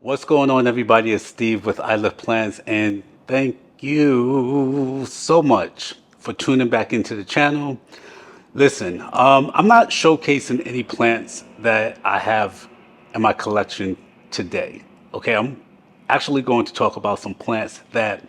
What's going on, everybody? It's Steve with I Love Plants, and thank you so much for tuning back into the channel. Listen, I'm not showcasing any plants that I have in my collection today. Okay, I'm actually going to talk about some plants that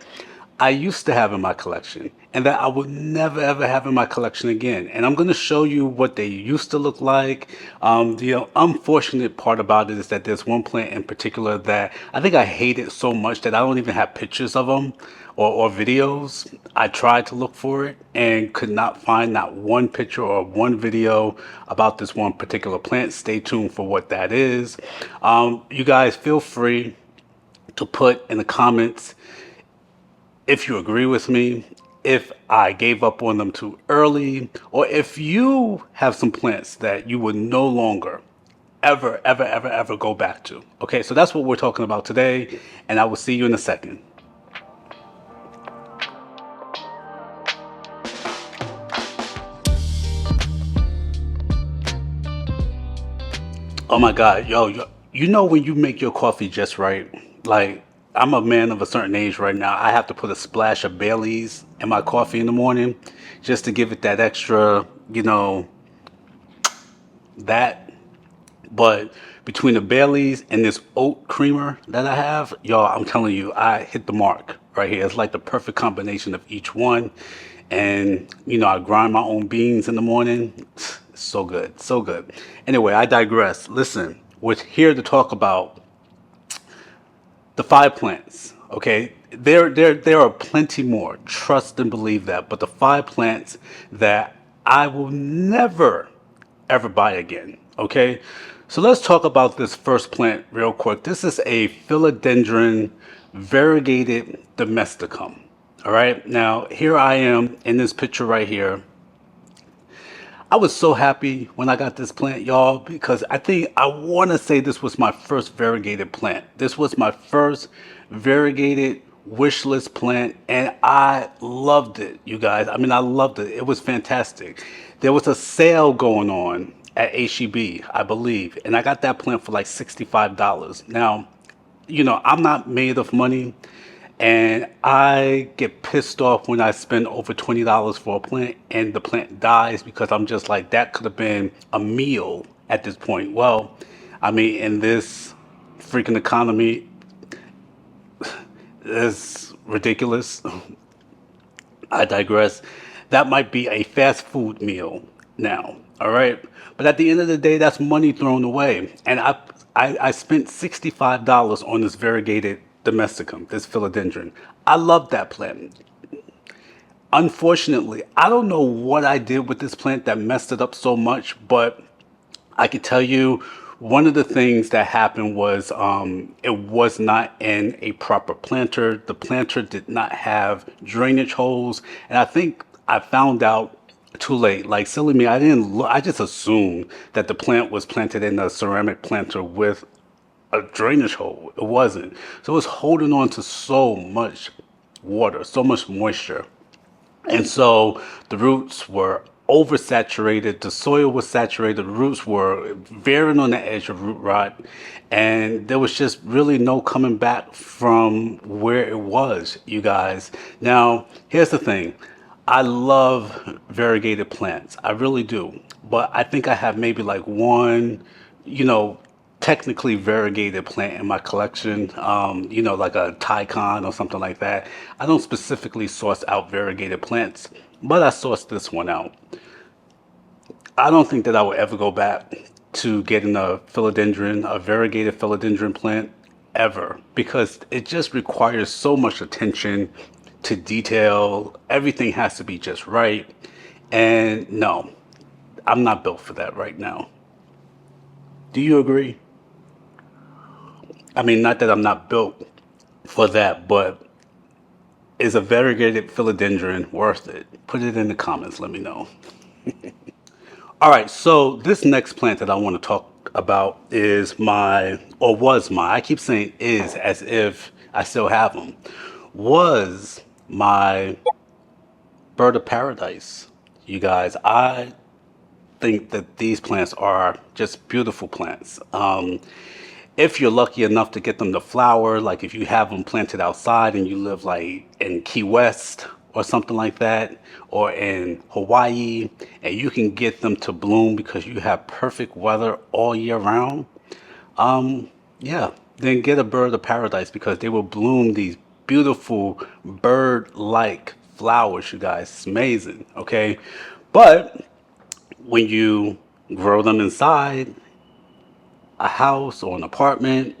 I used to have in my collection and that I would never ever have in my collection again. And I'm going to show you what they used to look like. The unfortunate part about it is that there's one plant in particular that I think I hate it so much that I don't even have pictures of them or videos. I tried to look for it and could not find not one picture or one video about this one particular plant. Stay tuned for what that is. You guys feel free to put in the comments if you agree with me, if I gave up on them too early, or if you have some plants that you would no longer ever go back to. Okay, so that's what we're talking about today, and I will see you in a second. Oh my God, you know when you make your coffee just right? Like, I'm a man of a certain age right now. I have to put a splash of Bailey's in my coffee in the morning just to give it that extra, that. But between the Baileys and this oat creamer that I have, y'all, I'm telling you, I hit the mark right here. It's like the perfect combination of each one. And, I grind my own beans in the morning. So good, so good. Anyway, I digress. Listen, we're here to talk about the five plants. Okay, there are plenty more. Trust and believe that. But the five plants that I will never ever buy again. Okay, so let's talk about this first plant real quick. This is a Philodendron Variegated Domesticum. All right, now here I am in this picture right here. I was so happy when I got this plant, y'all, because I want to say this was my first variegated plant. This was my first variegated wish list plant, and I loved it, you guys. I mean, I loved it. It was fantastic. There was a sale going on at HEB, I believe, and I got that plant for like $65. Now, I'm not made of money, and I get pissed off when I spend over $20 for a plant and the plant dies because I'm just like, that could have been a meal at this point. Well, I mean, in this freaking economy, it's ridiculous. I digress. That might be a fast food meal now, all right? But at the end of the day, that's money thrown away. And I spent $65 on this variegated domesticum, this philodendron. I love that plant. Unfortunately, I don't know what I did with this plant that messed it up so much, but I could tell you one of the things that happened was it was not in a proper planter. The planter did not have drainage holes. And I think I found out too late. Like, silly me, I didn't look, I just assumed that the plant was planted in a ceramic planter with a drainage hole. It wasn't. So it was holding on to so much water, so much moisture. And so the roots were oversaturated, the soil was saturated, the roots were veering on the edge of root rot, and there was just really no coming back from where it was, you guys. Now, here's the thing. I love variegated plants. I really do. But I think I have maybe like one, you know, technically variegated plant in my collection, like a Tycon or something like that. I don't specifically source out variegated plants, but I sourced this one out. I don't think that I will ever go back to getting a variegated philodendron plant ever, because it just requires so much attention to detail. Everything has to be just right. And no, I'm not built for that right now. Do you agree? I mean, not that I'm not built for that, but is a variegated philodendron worth it? Put it in the comments. Let me know. All right, so this next plant that I want to talk about is I keep saying is as if I still have them, was my bird of paradise. You guys, I think that these plants are just beautiful plants. If you're lucky enough to get them to flower, like if you have them planted outside and you live like in Key West or something like that, or in Hawaii, and you can get them to bloom because you have perfect weather all year round, yeah, then get a bird of paradise because they will bloom these beautiful bird-like flowers, you guys. It's amazing, okay? But when you grow them inside a house or an apartment,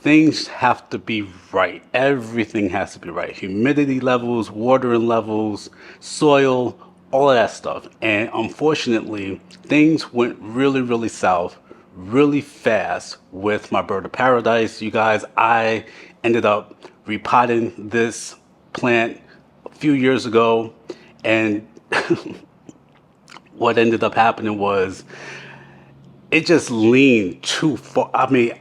things have to be right. Everything has to be right. Humidity levels, watering levels, soil, all of that stuff. And unfortunately, things went really, really south really fast with my bird of paradise. You guys, I ended up repotting this plant a few years ago, and what ended up happening was it just leaned too far. I mean,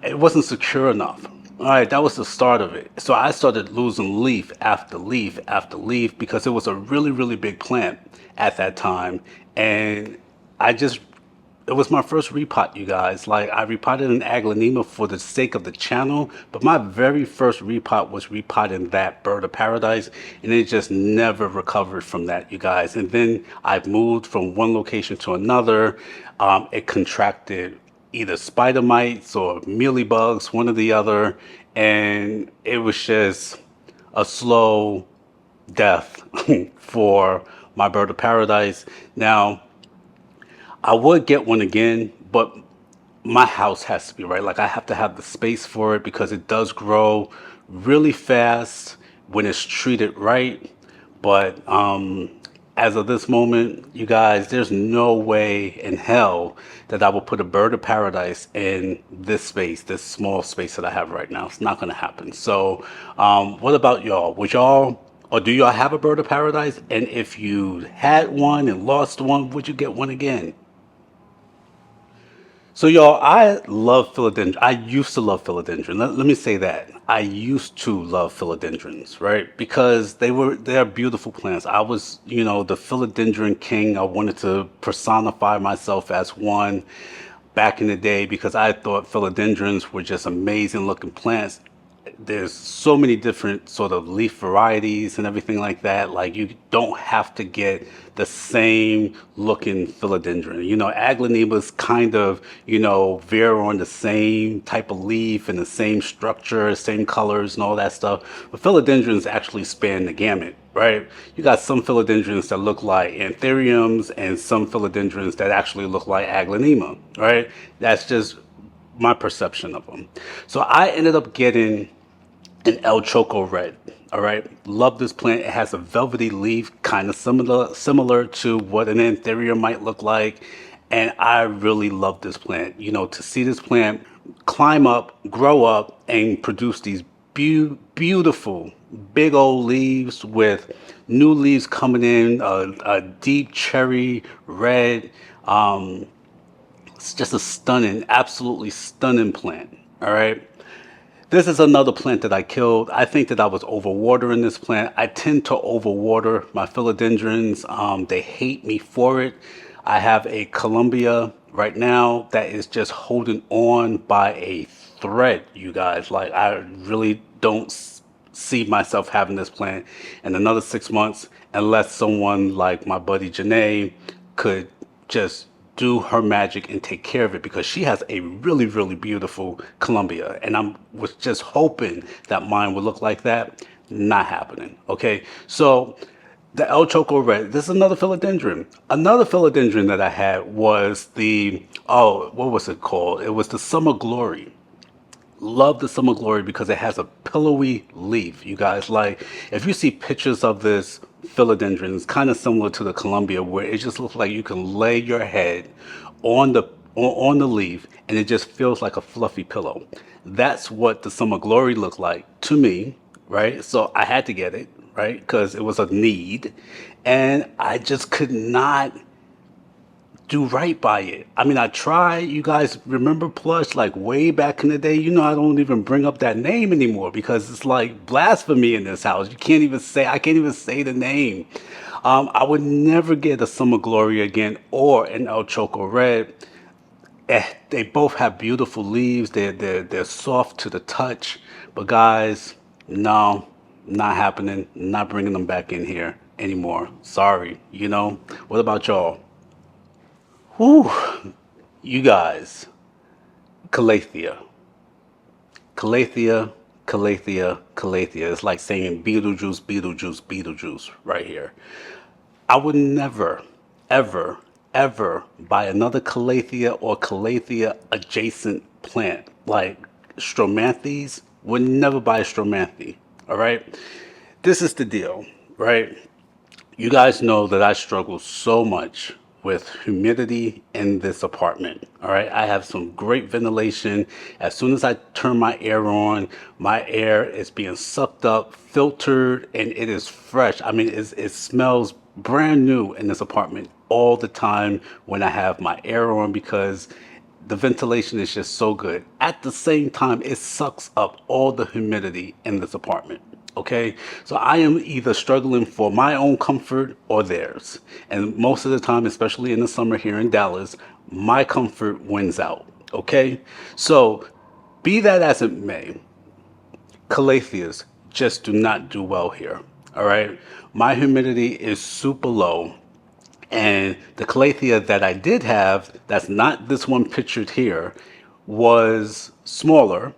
it wasn't secure enough. All right, that was the start of it. So I started losing leaf after leaf after leaf because it was a really, really big plant at that time. And I just it was my first repot, you guys. Like I repotted an aglaonema for the sake of the channel, but my very first repot was repotting that bird of paradise, and it just never recovered from that, you guys. And then I moved from one location to another. It contracted either spider mites or mealybugs, one or the other, and it was just a slow death for my bird of paradise. Now, I would get one again, but my house has to be right. Like I have to have the space for it because it does grow really fast when it's treated right. But as of this moment, you guys, there's no way in hell that I will put a bird of paradise in this space, this small space that I have right now. It's not going to happen. So, what about y'all? Would y'all, or do y'all have a bird of paradise? And if you had one and lost one, would you get one again? So y'all, I love philodendron. I used to love philodendron. Let me say that. I used to love philodendrons, right? Because they're beautiful plants. I was, the philodendron king. I wanted to personify myself as one back in the day because I thought philodendrons were just amazing looking plants. There's so many different sort of leaf varieties and everything like that. Like you don't have to get the same looking philodendron. Aglaonemas kind of, veer on the same type of leaf and the same structure, same colors and all that stuff. But philodendrons actually span the gamut, right? You got some philodendrons that look like anthuriums and some philodendrons that actually look like aglaonema, right? That's just my perception of them. So I ended up getting an El Choco Red. All right, love this plant. It has a velvety leaf, kind of similar to what an anthurium might look like, and I really love this plant. To see this plant climb up, grow up, and produce these beautiful big old leaves with new leaves coming in, a deep cherry red. It's just a stunning, absolutely stunning plant. All right. This is another plant that I killed. I think that I was overwatering this plant. I tend to overwater my philodendrons. They hate me for it. I have a Columbia right now that is just holding on by a thread, you guys. Like I really don't see myself having this plant in another 6 months unless someone like my buddy Janae could just do her magic and take care of it because she has a really, really beautiful Columbia. And I was just hoping that mine would look like that. Not happening. Okay. So the El Choco Red, this is another philodendron. Another philodendron that I had was what was it called? It was the Summer Glory. Love the Summer Glory because it has a pillowy leaf. You guys, like if you see pictures of this philodendron, it's kind of similar to the Columbia where it just looks like you can lay your head on on the leaf and it just feels like a fluffy pillow. That's what the Summer Glory looked like to me, right? So I had to get it, right? Because it was a need. And I just could not do right by it. I mean, I try. You guys remember Plush like way back in the day? I don't even bring up that name anymore because it's like blasphemy in this house. I can't even say the name. I would never get a Summer Glory again or an El Choco Red. They both have beautiful leaves. They're soft to the touch. But guys, no, not happening. Not bringing them back in here anymore. Sorry. What about y'all? Whew, you guys. Calathea. Calathea, Calathea, Calathea. It's like saying Beetlejuice, Beetlejuice, Beetlejuice right here. I would never, ever, ever buy another Calathea or Calathea adjacent plant. Like Stromanthes, would never buy a Stromanthe. All right? This is the deal, right? You guys know that I struggle so much with humidity in this apartment. All right. I have some great ventilation. As soon as I turn my air on, my air is being sucked up, filtered, and it is fresh. I mean, it smells brand new in this apartment all the time when I have my air on because the ventilation is just so good. At the same time, it sucks up all the humidity in this apartment. Okay, so I am either struggling for my own comfort or theirs. And most of the time, especially in the summer here in Dallas, my comfort wins out. Okay, so be that as it may, Calatheas just do not do well here. All right, my humidity is super low. And the Calathea that I did have, that's not this one pictured here, was smaller,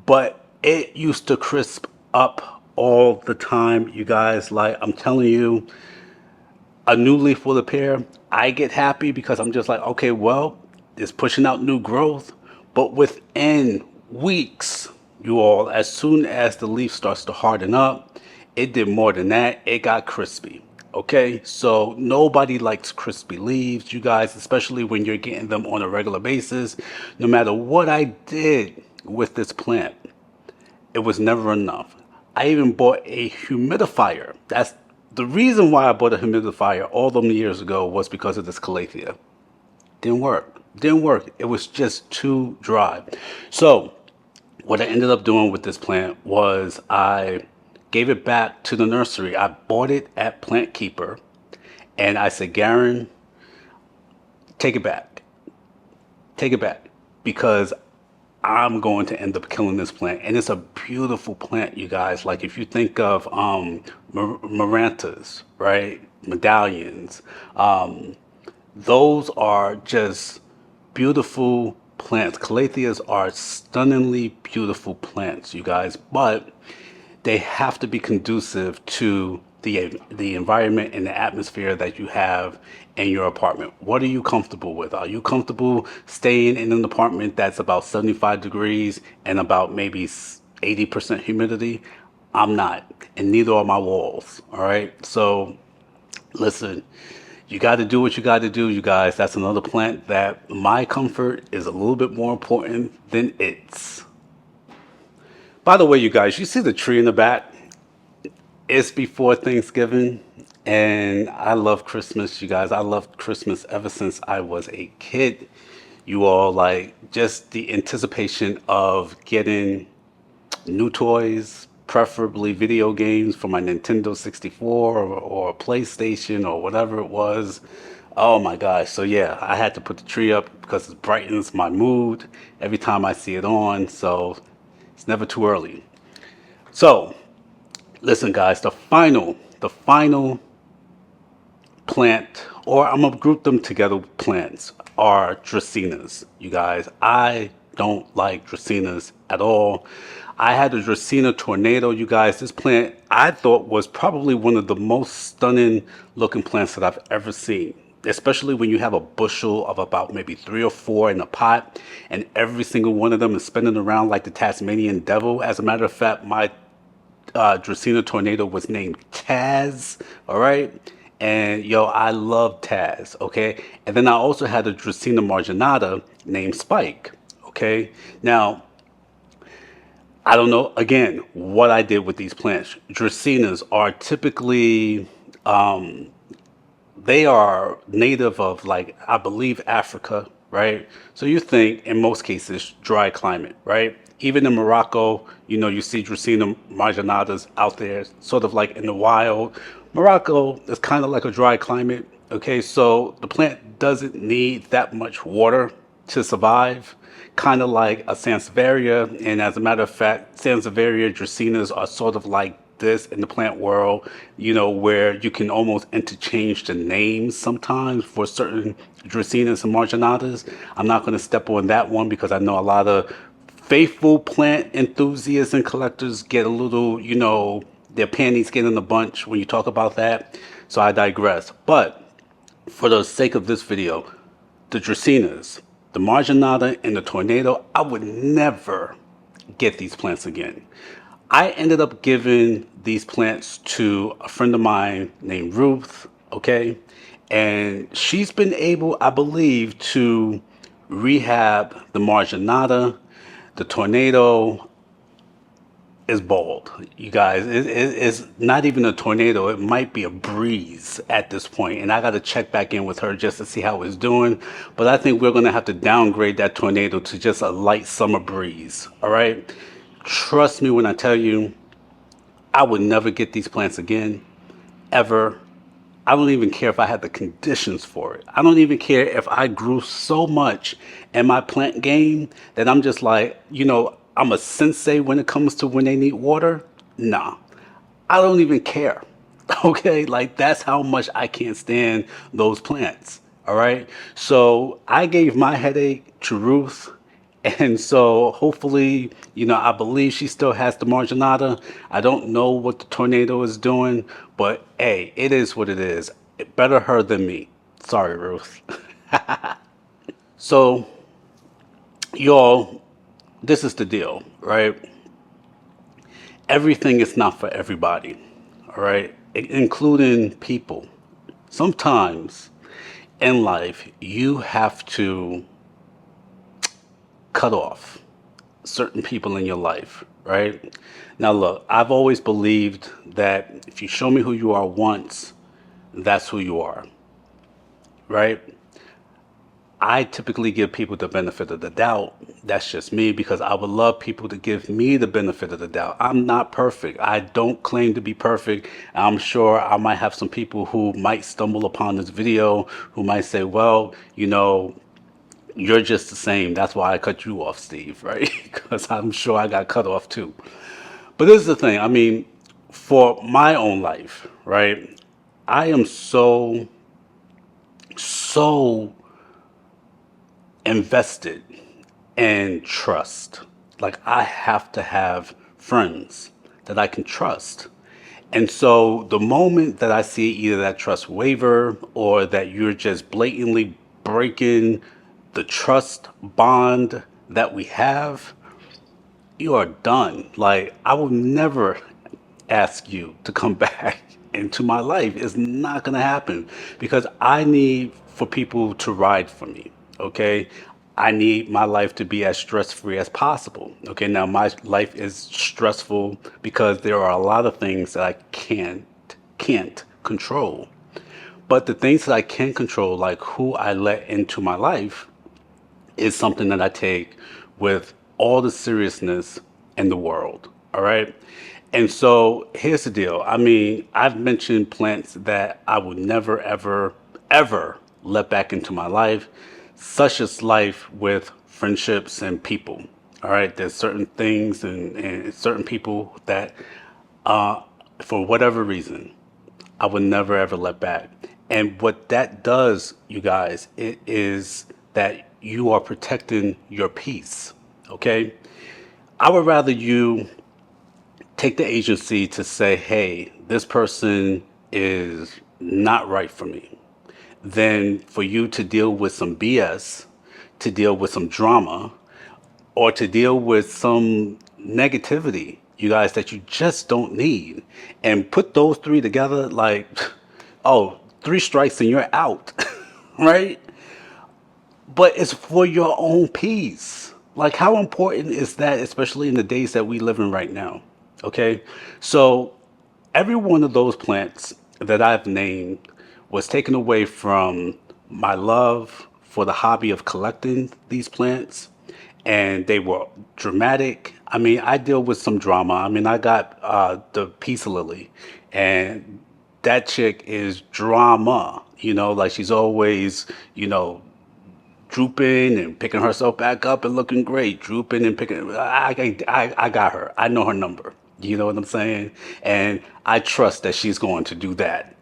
but it used to crisp up all the time, you guys. Like, I'm telling you, a new leaf will appear. I get happy because I'm just like, okay, well, it's pushing out new growth. But within weeks, you all, as soon as the leaf starts to harden up, it did more than that. It got crispy. Okay, so nobody likes crispy leaves, you guys, especially when you're getting them on a regular basis. No matter what I did with this plant, it was never enough. I even bought a humidifier. That's the reason why I bought a humidifier all them years ago was because of this Calathea. Didn't work. Didn't work. It was just too dry. So what I ended up doing with this plant was I gave it back to the nursery. I bought it at Plant Keeper and I said, Garen, take it back. Take it back because I'm going to end up killing this plant. And it's a beautiful plant, you guys. Like if you think of marantas, right? Medallions, those are just beautiful plants. Calatheas are stunningly beautiful plants, you guys, but they have to be conducive to the environment and the atmosphere that you have in your apartment. What are you comfortable with? Are you comfortable staying in an apartment that's about 75 degrees and about maybe 80% humidity? I'm not, and neither are my walls. All right. So listen, you got to do what you got to do, you guys. That's another plant that my comfort is a little bit more important than its. By the way, you guys, you see the tree in the back? It's before Thanksgiving, and I love Christmas, you guys. I loved Christmas ever since I was a kid. You all, like, just the anticipation of getting new toys, preferably video games for my Nintendo 64 or PlayStation or whatever it was. Oh my gosh. So yeah, I had to put the tree up because it brightens my mood every time I see it on. So it's never too early. So listen, guys, the final plant, or I'm gonna group them together with plants, are Dracaenas. You guys, I don't like Dracaenas at all. I had a Dracaena Tornado, you guys. This plant I thought was probably one of the most stunning looking plants that I've ever seen. Especially when you have a bushel of about maybe 3 or 4 in a pot, and every single one of them is spinning around like the Tasmanian devil. As a matter of fact, my Dracaena Tornado was named Taz, all right? And yo, I love Taz, okay? And then I also had a Dracaena Marginata named Spike, okay? Now, I don't know, again, what I did with these plants. Dracaenas are typically, they are native of, like, I believe Africa, right? So you think in most cases dry climate, right? Even in Morocco, you see Dracaena marginatas out there, sort of like in the wild. Morocco is kind of like a dry climate. Okay, so the plant doesn't need that much water. to survive, kind of like a Sansevieria. And as a matter of fact, Sansevieria Dracaenas are sort of like this in the plant world, where you can almost interchange the names sometimes for certain Dracaenas and Marginatas. I'm not going to step on that one because I know a lot of faithful plant enthusiasts and collectors get a little, their panties get in a bunch when you talk about that. So I digress. But for the sake of this video, the Dracaenas, the Marginata, and the Tornado, I would never get these plants again. I ended up giving these plants to a friend of mine named Ruth, okay? And she's been able, I believe, to rehab the Marginata. The Tornado is bald. You guys, it's not even a tornado. It might be a breeze at this point. And I got to check back in with her just to see how it's doing. But I think we're going to have to downgrade that tornado to just a light summer breeze. All right. Trust me when I tell you, I would never get these plants again, ever. I don't even care if I had the conditions for it. I don't even care if I grew so much in my plant game that I'm just like, I'm a sensei when it comes to when they need water. Nah, I don't even care. Okay, like that's how much I can't stand those plants. All right, so I gave my headache to Ruth, and so hopefully, I believe she still has the Marginata. I don't know what the Tornado is doing, but hey, it is what it is. Better her than me. Sorry, Ruth. So, y'all, this is the deal, right? Everything is not for everybody, all right? Including people. Sometimes in life, you have to cut off certain people in your life, right? Now, look, I've always believed that if you show me who you are once, that's who you are, right? I typically give people the benefit of the doubt. That's just me because I would love people to give me the benefit of the doubt. I'm not perfect. I don't claim to be perfect. I'm sure I might have some people who might stumble upon this video who might say, well, you're just the same. That's why I cut you off, Steve, right? Because I'm sure I got cut off too. But this is the thing. I mean, for my own life, right? I am so invested in trust. Like, I have to have friends that I can trust. And so the moment that I see either that trust waver or that you're just blatantly breaking the trust bond that we have, you are done. Like, I will never ask you to come back into my life. It's not going to happen because I need for people to ride for me. Okay. I need my life to be as stress free as possible. Okay. Now, my life is stressful because there are a lot of things that I can't control. But the things that I can control, like who I let into my life, is something that I take with all the seriousness in the world. All right. And so here's the deal. I mean, I've mentioned plants that I would never, ever, ever let back into my life, such as life with friendships and people. All right. There's certain things and certain people that, for whatever reason, I would never ever let back. And what that does, you guys, it is that you are protecting your peace. Okay. I would rather you take the agency to say, hey, this person is not right for me, than for you to deal with some BS, to deal with some drama, or to deal with some negativity, you guys, that you just don't need. And put those three together, like, oh, three strikes and you're out, right? But it's for your own peace. Like, how important is that, especially in the days that we live in right now? Okay. So, every one of those plants that I've named was taken away from my love for the hobby of collecting these plants. And they were dramatic. I mean, I deal with some drama. I mean, I got the peace lily, and that chick is drama. Like she's always, you know, drooping and picking herself back up and looking great, drooping and picking. I got her. I know her number. You know what I'm saying? And I trust that she's going to do that.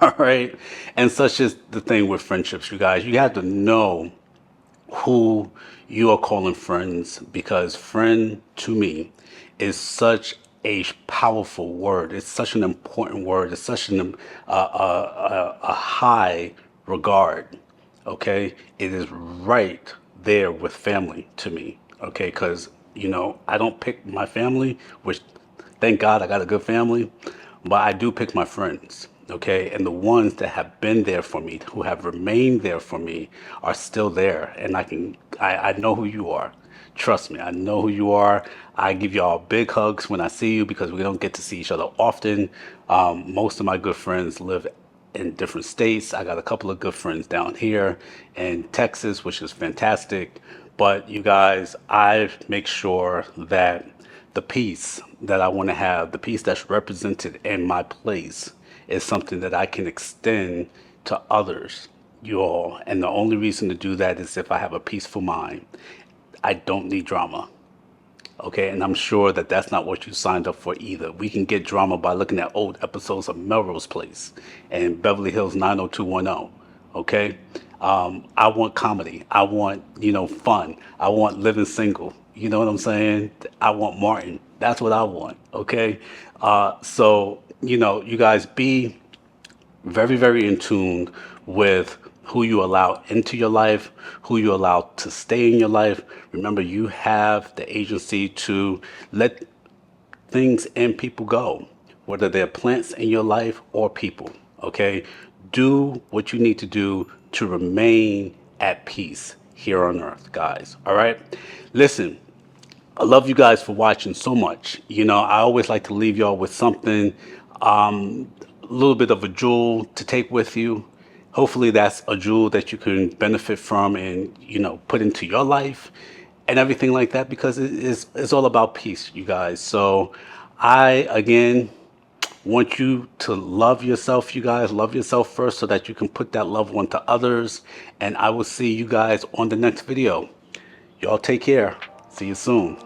All right. And such is the thing with friendships, you guys. You have to know who you are calling friends, because friend to me is such a powerful word. It's such an important word. It's such a high regard. Okay, it is right there with family to me. Okay, because I don't pick my family, which thank God I got a good family, but I do pick my friends. Okay, and the ones that have been there for me, who have remained there for me, are still there, and I know who you are. Trust me, I know who you are. I give y'all big hugs when I see you, because we don't get to see each other often. Most of my good friends live in different states. I got a couple of good friends down here in Texas, which is fantastic. But you guys, I make sure that the peace that I want to have, the peace that's represented in my place, is something that I can extend to others, you all. And the only reason to do that is if I have a peaceful mind. I don't need drama. Okay, and I'm sure that that's not what you signed up for either. We can get drama by looking at old episodes of Melrose Place and Beverly Hills 90210. Okay, I want comedy. I want fun. I want living single. You know what I'm saying? I want Martin. That's what I want. Okay, so you guys be very, very in tune with who you allow into your life, who you allow to stay in your life. Remember, you have the agency to let things and people go, whether they're plants in your life or people. Okay? Do what you need to do to remain at peace here on earth, guys. All right? Listen, I love you guys for watching so much. I always like to leave y'all with something, a little bit of a jewel to take with you. Hopefully, that's a jewel that you can benefit from and put into your life and everything like that, because it's all about peace, you guys. So, I again want you to love yourself, you guys. Love yourself first so that you can put that love on to others. And I will see you guys on the next video. Y'all take care. See you soon.